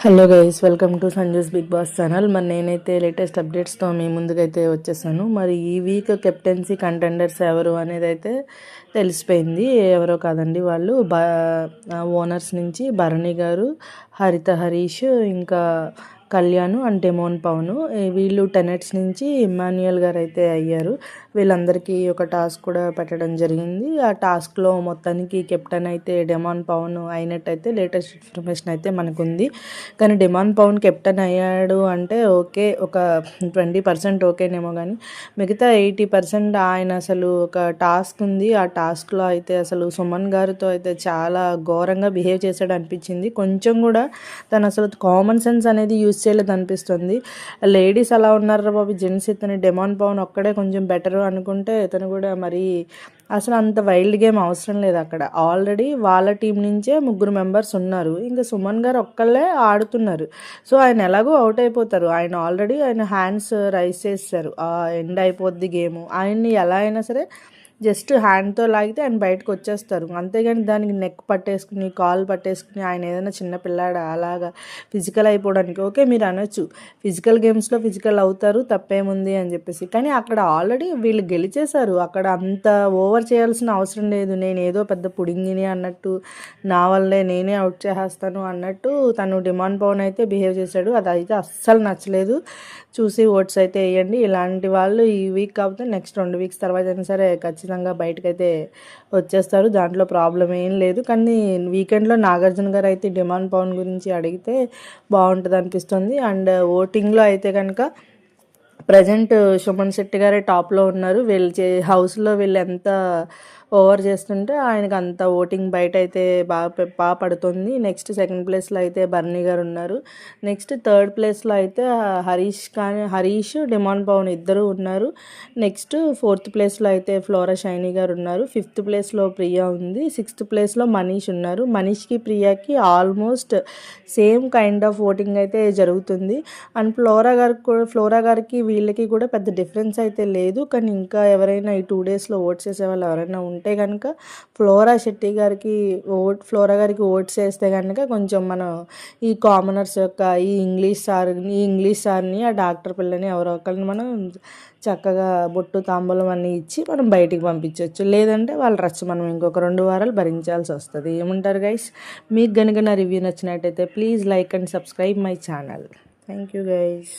Hello guys, welcome to Sanju's Bigg Boss channel. మరి నేనైతే latest అప్డేట్స్తో మీ ముందుకైతే వచ్చేసాను. మరి ఈ వీక్ కెప్టెన్సీ కంటెండర్స్ ఎవరు అనేది అయితే తెలిసిపోయింది. ఎవరో కాదండి, వాళ్ళు ఓనర్స్ నుంచి భరణి గారు, హరిత హరీష్, ఇంకా కళ్యాణ్ అండ్ డెమోన్ పవన్, వీళ్ళు టెనెట్స్ నుంచి ఇమ్మాన్యుయల్ గారు అయితే అయ్యారు. వీళ్ళందరికీ ఒక టాస్క్ కూడా పెట్టడం జరిగింది. ఆ టాస్క్లో మొత్తానికి కెప్టెన్ అయితే డెమాన్ పవన్ అయినట్టయితే లేటెస్ట్ ఇన్ఫర్మేషన్ అయితే మనకు ఉంది. కానీ డెమాన్ పవన్ కెప్టెన్ అయ్యాడు అంటే ఓకే, ఒక 20% ఓకేనేమో, కానీ మిగతా 80% ఆయన అసలు ఒక టాస్క్ ఉంది. ఆ టాస్క్లో అయితే అసలు సుమన్ గారితో అయితే చాలా ఘోరంగా బిహేవ్ చేశాడు అనిపించింది. కొంచెం కూడా తను అసలు కామన్ సెన్స్ అనేది యూజ్ చేయలేదు అనిపిస్తుంది. లేడీస్ అలా ఉన్నారు బాబు, జెంట్స్ ఇతను డెమాన్ పవన్ ఒక్కడే కొంచెం బెటర్ అనుకుంటే ఇతను కూడా మరి అసలు అంత వైల్డ్ గేమ్ అవసరం లేదు. అక్కడ ఆల్రెడీ వాళ్ళ టీం నుంచే 3 మెంబర్స్ ఉన్నారు. ఇంకా సుమన్ గారు ఒక్కళ్ళే ఆడుతున్నారు. సో ఆయన ఎలాగో అవుట్ అయిపోతారు. ఆయన హ్యాండ్స్ రైస్ చేస్తారు, ఎండ్ అయిపోద్ది గేమ్. ఆయన్ని ఎలా అయినా సరే జస్ట్ హ్యాండ్తో లాగితే ఆయన బయటకు వచ్చేస్తారు. అంతేగాని దానికి నెక్ పట్టేసుకుని, కాల్ పట్టేసుకుని ఆయన ఏదైనా చిన్న పిల్లాడా అలాగా ఫిజికల్ అయిపోవడానికి. ఓకే, మీరు అనొచ్చు ఫిజికల్ గేమ్స్లో ఫిజికల్ అవుతారు, తప్పేముంది అని చెప్పేసి. కానీ అక్కడ ఆల్రెడీ వీళ్ళు గెలిచేశారు. అక్కడ అంత ఓవర్ చేయాల్సిన అవసరం లేదు. నేను ఏదో పెద్ద పుడింగిని అన్నట్టు, నా వల్లే నేనే అవుట్ చేసేస్తాను అన్నట్టు తను డిమాండ్ పవన్ అయితే బిహేవ్ చేశాడు. అది అయితే అస్సలు నచ్చలేదు. చూసి ఓట్స్ అయితే వేయండి. ఇలాంటి వాళ్ళు ఈ వీక్ కాకపోతే నెక్స్ట్ 2 వీక్స్ తర్వాత అయినా సరే ఖచ్చితంగా బయటకైతే వచ్చేస్తారు. దాంట్లో ప్రాబ్లం ఏం లేదు. కానీ వీకెండ్లో నాగార్జున గారు అయితే డిమాండ్ పవన్ గురించి అడిగితే బాగుంటుంది అనిపిస్తుంది. అండ్ ఓటింగ్లో అయితే కనుక ప్రజెంట్ సుమన్ శెట్టి గారే టాప్లో ఉన్నారు. హౌస్లో వీళ్ళు ఎంత ఓవర్ చేస్తుంటే ఆయనకు అంత ఓటింగ్ బయట అయితే బాగా పడుతుంది. నెక్స్ట్ సెకండ్ ప్లేస్లో అయితే బర్నీ గారు ఉన్నారు. నెక్స్ట్ థర్డ్ ప్లేస్లో అయితే హరీష్ డిమాండ్ పవన్ ఇద్దరు ఉన్నారు. నెక్స్ట్ ఫోర్త్ ప్లేస్లో అయితే ఫ్లోరా షైనీ గారు ఉన్నారు. ఫిఫ్త్ ప్లేస్లో ప్రియా ఉంది. సిక్స్త్ ప్లేస్లో మనీష్ ఉన్నారు. మనీష్కి ప్రియాకి almost same kind of voting అయితే జరుగుతుంది. అండ్ ఫ్లోరా గారికి వీళ్ళకి కూడా పెద్ద డిఫరెన్స్ అయితే లేదు. కానీ ఇంకా ఎవరైనా ఈ 2 డేస్లో ఓట్స్ చేసే వాళ్ళు ఎవరైనా ఉంటే కనుక ఫ్లోరా గారికి ఓట్స్ వేస్తే కనుక కొంచెం మనం ఈ కామనర్స్ యొక్క ఈ ఇంగ్లీష్ సార్ని ఆ డాక్టర్ పిల్లని ఎవరో ఒకరిని మనం చక్కగా బొట్టు తాంబూలం అన్నీ ఇచ్చి మనం బయటికి పంపించవచ్చు. లేదంటే వాళ్ళ రచ్చ మనం ఇంకొక 2 వారాలు భరించాల్సి వస్తుంది. ఏమంటారు గైస్? మీకు కనుక నా రివ్యూ నచ్చినట్టయితే please like and subscribe my channel. Thank you guys.